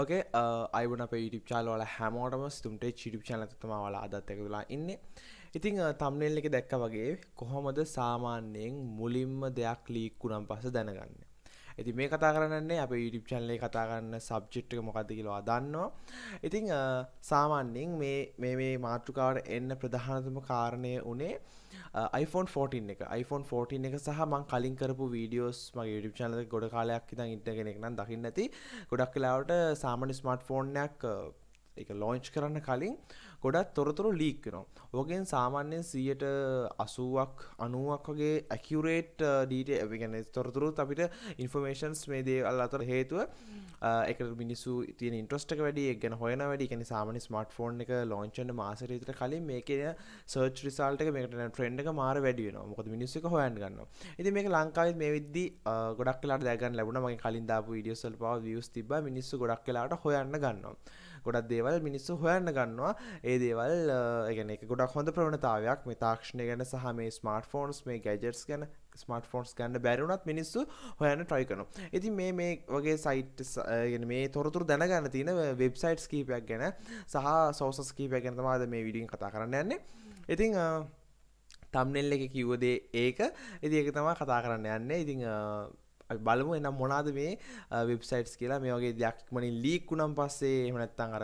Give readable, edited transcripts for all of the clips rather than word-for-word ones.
ඕකේ අයිබුණ අපේ YouTube channel වල හැමෝටම sithumtech YouTube channel එකට තමයි ඔයාලා අදත් එකතු වෙලා ඉන්නේ. ඉතින් thumbnail එකේ දැක්කා වගේ කොහොමද සාමාන්‍යයෙන් මුලින්ම දෙයක් ලීක් වුණාන් පස්සේ දැනගන්නේ. ඉතින් මේ කතා කරන්නේ අපේ YouTube channel එකේ කතා කරන subject එක මොකක්ද කියලා ඔයා දන්නවා. ඉතින් සාමාන්‍යයෙන් මේ මාතෘකාවට එන්න ප්‍රධානතම කාරණය උනේ iPhone 14 එක. iPhone 14 එක සහ මම කලින් කරපු වීඩියෝස් මගේ YouTube channel එකේ ගොඩ කාලයක් ඉඳන් ඉන්න කෙනෙක් නම් දකින්න ඇති. ගොඩක් වෙලාවට සාමාන්‍ය ස්මාර්ට්ෆෝන් එකක් ඒක ලොන්ච් කරන්න කලින් ගොඩක් තොරතුරු ලීක් වෙනවා. ඕකෙන් සාමාන්‍යයෙන් 80ක් 90ක් වගේ ඇකියුරේට් ඩීටේල් ඒ කියන්නේ තොරතුරුත් අපිට ඉන්ෆර්මේෂන්ස් මේ දේවල් අතර හේතුව ඒකට මිනිස්සු තියෙන ඉන්ට්‍රස්ට් එක වැඩි, ඒක ගැන හොයන වැඩි. ඒ කියන්නේ සාමාන්‍ය ස්මාර්ට්ෆෝන් එක ලොන්ච් වෙන්න මාසෙකට විතර කලින් මේකේ සර්ච් රිසල්ට් එක මේකට ට්‍රෙන්ඩ් එක මාර වැඩි වෙනවා. මොකද මිනිස්සු එක හොයන්න ගන්නවා. ඉතින් මේක ලංකාවෙත් මේ විද්දි ගොඩක් වෙලාවට දැක ගන්න ලැබුණා. මගේ කලින් දාපු වීඩියෝස් වල පාව views තිබ්බා. මිනිස්සු ගොඩක් වෙලාවට හොයන්න ගන්නවා. ගොඩක් දේවල් මිනිස්සු හොයන්න ගන්නවා. ඒ දේවල් ඒ කියන්නේ ඒක ගොඩක් හොඳ ප්‍රවණතාවයක්. මේ තාක්ෂණය ගැන සහ මේ ස්මාර්ට්ෆෝන්ස් මේ ගැජට්ස් ගැන ස්මාර්ට්ෆෝන්ස් ගන්න බැරි වුණත් මිනිස්සු හොයන්න try කරනවා. ඉතින් මේ වගේ සයිට් يعني මේ තොරතුරු දැනගන්න තියෙන වෙබ්සයිට්ස් කීපයක් ගැන සහ සෝසස් කීපයක් ගැන තමයි අද මේ වීඩියෝ එකෙන් කතා කරන්න යන්නේ. ඉතින් thumbnail එකේ කිව්ව දේ ඒක. ඉතින් ඒක තමයි කතා කරන්න යන්නේ. ඉතින් අපි බලමු එනම් මොනවාද මේ වෙබ්සයිට්ස් කියලා. මේ වගේ දෙයක් ඉක්මනින් ලීක් වුණාන් පස්සේ එහෙම නැත්නම් අර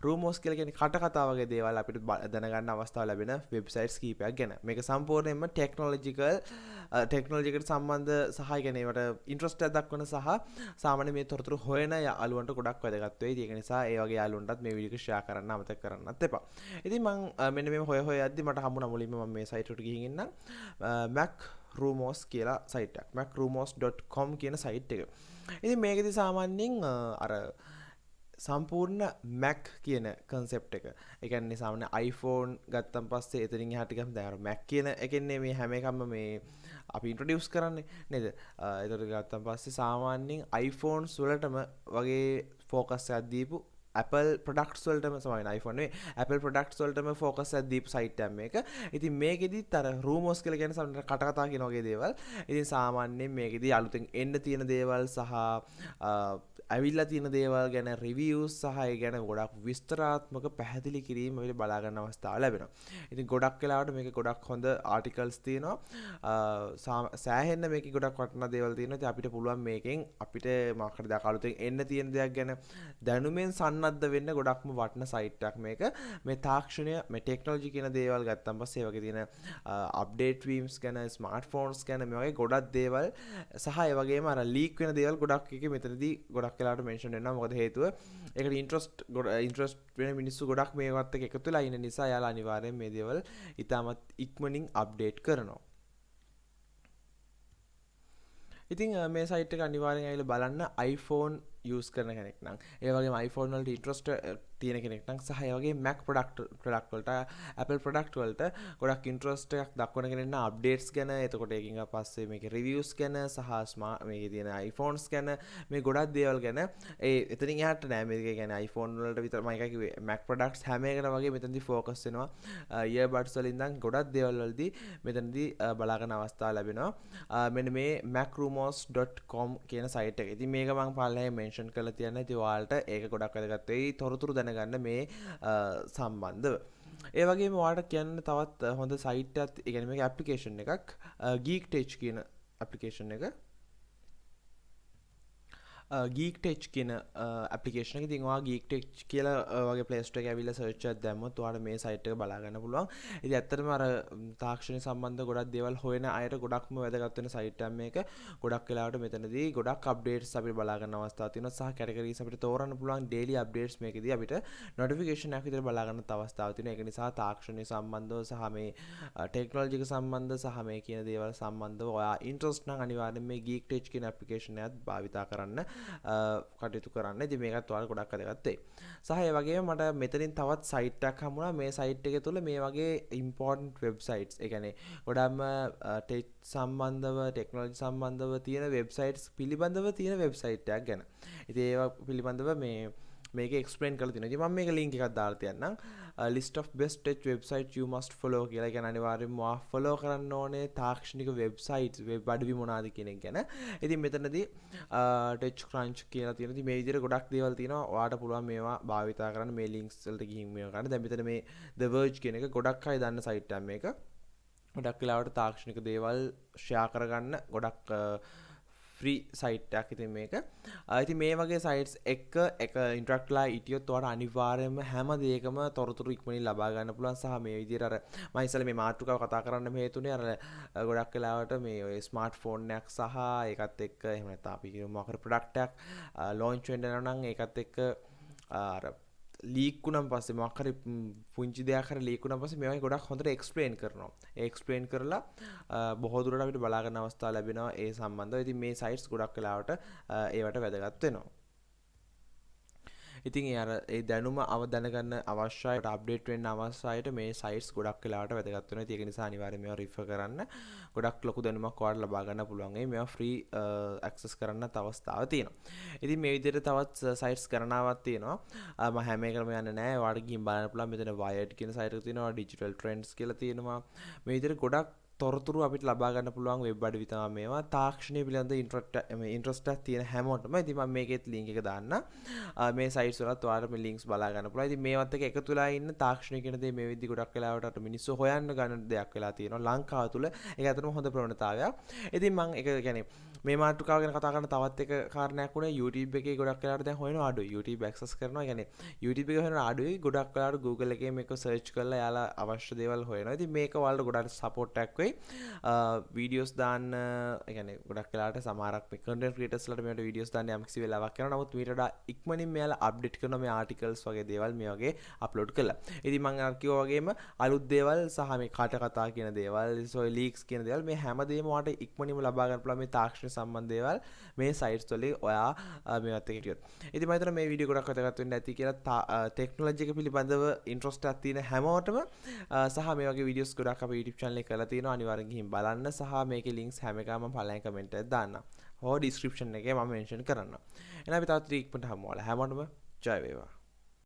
රූමර්ස් කියලා කියන්නේ කට කතා වගේ දේවල් අපිට දැනගන්න අවස්ථාව ලැබෙන වෙබ්සයිට්ස් කීපයක් ගැන. මේක සම්පූර්ණයෙන්ම ටෙක්නොලොජිකට සම්බන්ධ සහ කියන්නේ ඒවට ඉන්ට්‍රස්ට් එකක් දක්වන සහ සාමාන්‍ය මේ තොරතුරු හොයන යාළුවන්ට ගොඩක් වැදගත් වෙයි. ඒක නිසා ඒ වගේ යාළුවන්ටත් මේ වීඩියෝ එක ෂෙයා කරන්න අමතක කරන්නත් එපා. ඉතින් මම මෙන්න මේ හොය යද්දි මට හම්බුණා මුලින්ම මම මේ සයිට් එකට ගිහින් ඉන්නම්. Mac rumors කියලා සයිට් එකක්. macrumors.com කියන සයිට් එක. ඉතින් මේකෙදි සාමාන්‍යයෙන් අර සම්පූර්ණ Mac කියන concept එක. ඒ කියන්නේ සාමාන්‍ය iPhone ගත්තන් පස්සේ එතනින් එහාට ගියම දැන් අර Mac කියන එකෙන්නේ මේ හැම එකක්ම මේ අපි ඉන්ට්‍රොඩියුස් කරන්නේ නේද? ඒතර ගත්තන් පස්සේ සාමාන්‍යයෙන් iPhones වලටම වගේ ફોකස් එකක් දීපු Apple products වලටම සමාන iPhone නෙවෙයි Apple products වලටම focus එකක් දීපු site එකක් මේක. ඉතින් මේකෙදිත් අර rumors කියලා කියන්නේ සමහර කට කතා කියන වගේ දේවල්. ඉතින් සාමාන්‍යයෙන් මේකෙදි අලුතෙන් එන්න තියෙන දේවල් සහ ඇවිල්ලා තියෙන දේවල් ගැන reviews සහ ඒ ගැන ගොඩක් විස්තරාත්මක පැහැදිලි කිරීම අපිට බලා ගන්න අවස්ථාව ලැබෙනවා. ඉතින් ගොඩක් වෙලාවට මේක ගොඩක් හොඳ articles තියෙනවා. සෑහෙන්න මේකේ ගොඩක් වටිනා දේවල් තියෙනවා. ඉතින් අපිට පුළුවන් මේකෙන් අපිට මොකක්ද දාක අලුතෙන් එන්න තියෙන දෙයක් ගැන දැනුමෙන් සන්නද්ධ වෙන්න ගොඩක්ම වටින සයිට් එකක් මේක. මේ තාක්ෂණය මේ ටෙක්නොලොජි කියන දේවල් ගත්තන් පස්සේ ඒ වගේ තියෙන අප්ඩේට් වීම්ස් ගැන ස්මාර්ට්ෆෝන්ස් ගැන මේ වගේ ගොඩක් දේවල් සහ ඒ වගේම අර ලීක් වෙන දේවල් ගොඩක් එකේ මෙතනදී ගොඩක් වෙලාවට මෙන්ෂන් වෙනවා. මොකද හේතුව ඒකට ඉන්ට්‍රස්ට් වෙන මිනිස්සු ගොඩක් මේවත් එක්ක එකතු වෙලා ඉන්න නිසා යාලා අනිවාර්යෙන් මේ දේවල් ඉතාමත් ඉක්මනින් අප්ඩේට් කරනවා. ඉතින් මේ සයිට් එක අනිවාර්යෙන් ඇවිල්ලා බලන්න iPhone use කරන කෙනෙක් නම් ඒ වගේම iPhone වලට ඉන්ට්‍රස්ට් තියෙන කෙනෙක් නම් සහ ඒ වගේ Mac product වලට Apple product වලට ගොඩක් ඉන්ට්‍රස්ට් එකක් දක්වන කෙනෙක් නම් අප්ඩේට්ස් ගැන එතකොට ඒකින් පස්සේ මේකේ රිවිව්ස් ගැන සහ මේකේ තියෙන iPhones ගැන මේ ගොඩක් දේවල් ගැන ඒ එතනින් එහාට නෑ මේක කියන්නේ iPhone වලට විතරමයි එකයි කිව්වේ Mac products හැම එකකට වගේ මෙතනදී focus වෙනවා earbuds වලින් ඉඳන් ගොඩක් දේවල් වලදී මෙතනදී බලා ගන්න අවස්ථාව ලැබෙනවා මෙන්න මේ macrumors.com කියන සයිට් එක. ඉතින් මේක මම පල්ලෙහාම මෙන්ෂන් කරලා තියන්න. ඉතින් ඔයාලට ඒක ගොඩක් වැදගත් වෙයි තොරතුරු දැනගන්න මේ සම්බන්ධව. ඒ වගේම ඔයාලට කියන්න තවත් හොඳ සයිට් එකක්, ඒ කියන්නේ මේක ඇප්ලිකේෂන් එකක් GeekTech කියන ඇප්ලිකේෂන් එක. GeekTech කියන ඇප්ලිකේෂන් එක. ඉතින් ඔයා GeekTech කියලා වගේ Play Store එකේ ඇවිල්ලා search එකක් දැම්මොත් ඔයාලට මේ සයිට් එක බලා ගන්න පුළුවන්. ඉතින් ඇත්තටම අර තාක්ෂණය සම්බන්ධ ගොඩක් දේවල් හොයන අයට ගොඩක්ම වැදගත් වෙන සයිට් එකක් මේක. ගොඩක් වෙලාවට මෙතනදී ගොඩක් අප්ඩේට්ස් අපිට බලා ගන්න අවස්ථාවක් තියෙනවා සහ කැටගරිස් අපිට තෝරන්න පුළුවන් daily updates මේකෙදී අපිට notification එකක් විතර බලා ගන්නත් අවස්ථාවක් තියෙනවා. ඒක නිසා තාක්ෂණය සම්බන්ධව සහ මේ ටෙක්නොලොජි එක සම්බන්ධ සහ මේ කියන දේවල් සම්බන්ධව ඔයා ඉන්ට්‍රස්ට් නම් අනිවාර්යෙන් මේ GeekTech කියන ඇප්ලිකේෂන් එකත් භාවිතා කරන්න කටයුතු කරන්න. ඉතින් මේකත් ඔයාලට ගොඩක් වැදගත් වෙයි. සහ ඒ වගේම මට මෙතනින් තවත් සයිට් එකක් හම්බුණා. මේ සයිට් එකේ තුල මේ වගේ important websites, ඒ කියන්නේ ගොඩක්ම ටෙක් සම්බන්ධව ටෙක්නොලොජි සම්බන්ධව තියෙන වෙබ්සයිට්ස් පිළිබඳව තියෙන වෙබ්සයිට් එකක් ගැන. ඉතින් ඒවා පිළිබඳව මේ මේක එක්ස්ප්ලেইন කරලා තියෙනවා. ඉතින් මම මේක link එකක් දාලා තියන්නම්. list of best tech websites you must follow කියලා. ඒ කියන්නේ අනිවාර්යයෙන්ම follow කරන්න ඕනේ තාක්ෂණික websites web අඩවි මොනවාද කියන එක ගැන. ඉතින් මෙතනදී tech crunch කියලා තියෙනවා. ඉතින් මේ විදිහට ගොඩක් දේවල් තියෙනවා. ඔයාලට පුළුවන් මේවා භාවිතා කරන්න මේ links වලට ගිහින් මේවා කරන්න. දැන් මෙතන මේ The Verge කියන එක ගොඩක් අය දන්න site එකක් මේක. ගොඩක් වෙලාවට තාක්ෂණික දේවල් ෂෙයා කරගන්න ගොඩක් ෆ්‍රී සයිට් එකක් ඉතින් මේක. ඉතින් මේ වගේ සයිට්ස් එක ඉන්ටරැක්ට්ලා හිටියොත් ඔයාලට අනිවාර්යයෙන්ම හැම දෙයකම තොරතුරු ඉක්මනින් ලබා ගන්න පුළුවන්. සහ මේ විදිහට අර මම ඉස්සෙල්ලා මේ මාතෘකාව කතා කරන්න හේතුනේ අර ගොඩක් වෙලාවට මේ ඔය ස්මාර්ට්ෆෝන් එකක් සහ ඒකත් එක්ක එහෙම නැත්නම් අපි කියමු මොකක් හරි ප්‍රොඩක්ට් එකක් ලොන්ච් වෙන්න යනවා නම් ඒකත් එක්ක අර ලීක් වුණාන් පස්සේ මොකක් හරි පුංචි දෙයක් හරි ලීක් වුණාන් පස්සේ මේවා ගොඩක් හොඳට එක්ස්ප්ලেইন කරනවා. ඒ එක්ස්ප්ලেইন කරලා බොහෝ දුරට අපිට බලා ගන්න අවස්ථාව ලැබෙනවා ඒ සම්බන්ධව. ඉතින් මේ සයිට්ස් ගොඩක් වෙලාවට ඒවට වැදගත් වෙනවා. ඉතින් ඒ දැනුම දැනගන්න අවශ්‍යයට අප්ඩේට් වෙන්න අවශ්‍යයට මේ සයිට්ස් ගොඩක් වෙලාවට වැදගත් වෙනවා. ඒක නිසා අනිවාර්යයෙන් මේවා රිෆර් කරන්න. ගොඩක් ලොකු දැනුමක් ඔයාලට ලබා ගන්න පුළුවන්. මේවා ෆ්‍රී ඇක්සස් කරන්නත් අවස්ථාවක් තියෙනවා. ඉතින් මේ විදිහට තවත් සයිට්ස් ගණනාවක් තියෙනවා. මම හැම එකම යන්නේ නැහැ. ඔයාලට ගිහින් බලන්න පුළුවන්. මෙතන Wired කියන සයිට් එක තියෙනවා. Digital Trends කියලා තියෙනවා. මේ විදිහට ගොඩක් තොරතුරු අපිට ලබා ගන්න පුළුවන් වෙබ් අඩවි තමයි මේවා. තාක්ෂණය පිළිබඳ ඉන්ට්‍රස්ට් එකක් තියෙන හැමෝටම ඉතින් මම මේකෙත් link එක දාන්න. මේ sites වලත් ඔයාලට මේ links බලා ගන්න පුළුවන්. ඉතින් මේවත් එක්ක එකතු වෙලා ඉන්න තාක්ෂණය කියන දේ මේ විදිහ ගොඩක් වෙලාවට අර මිනිස්සු හොයන්න ගන්න දෙයක් වෙලා තියෙනවා ලංකාව තුල. ඒක ඇත්තටම හොඳ ප්‍රවණතාවයක්. ඉතින් මම ඒක කියන්නේ මේ මාතෘකාව ගැන කතා කරන තවත් එක කාරණයක් උනේ YouTube එකේ ගොඩක් වෙලාවට දැන් හොයනවා අඩුයි. YouTube access කරනවා. කියන්නේ YouTube එකේ හොයනවා අඩුයි. ගොඩක් වෙලාවට Google එකේ මේක search කරලා යාලා අවශ්‍ය දේවල් හොයනවා. ඉතින් මේක ඔයාලට ගොඩක් support එකක් වෙයි. වීඩියෝස් දාන්න يعني ගොඩක් වෙලාවට සමහරක් මේ content creators ලට මේවට වීඩියෝස් දාන්න යම්කිසි වෙලාවක් යනවා. නමුත් මීට වඩා ඉක්මනින් මෙයාලා අප්ඩේට් කරනවා මේ ආටිකල්ස් වගේ දේවල් මේ වගේ අප්ලෝඩ් කළා. ඉතින් මම අර කිව්වා වගේම අලුත් දේවල් සහ මේ කට කතා කියන දේවල්, සොය ලීක්ස් කියන දේවල් මේ හැමදේම ඔයාලට ඉක්මනින්ම ලබා ගන්න පුළුවන් මේ තාක්ෂණ සම්බන්ධ දේවල් මේ සයිට්ස් වලින් ඔයා මේවත් එක්ක හිටියොත්. ඉතින් මම හිතනවා මේ වීඩියෝ ගොඩක් වැදගත් වෙන්න ඇති කියලා ටෙක්නොලොජි එක පිළිබඳව ඉන්ට්‍රස්ට් එකක් තියෙන හැමෝටම සහ මේ වගේ වීඩියෝස් ගොඩක් අපේ YouTube channel එකේ කරලා තියෙනවා. අනිවාර්යෙන් ගිහින් බලන්න සහ මේකේ links හැම එකම පළවෙනි කමෙන්ට් එකේ දාන්න. හෝ description එකේ මම mention කරන්නම්. එහෙනම් අපි තවත් ට්‍රීට්මන්ට් හමුවලා හැමෝටම ජය වේවා.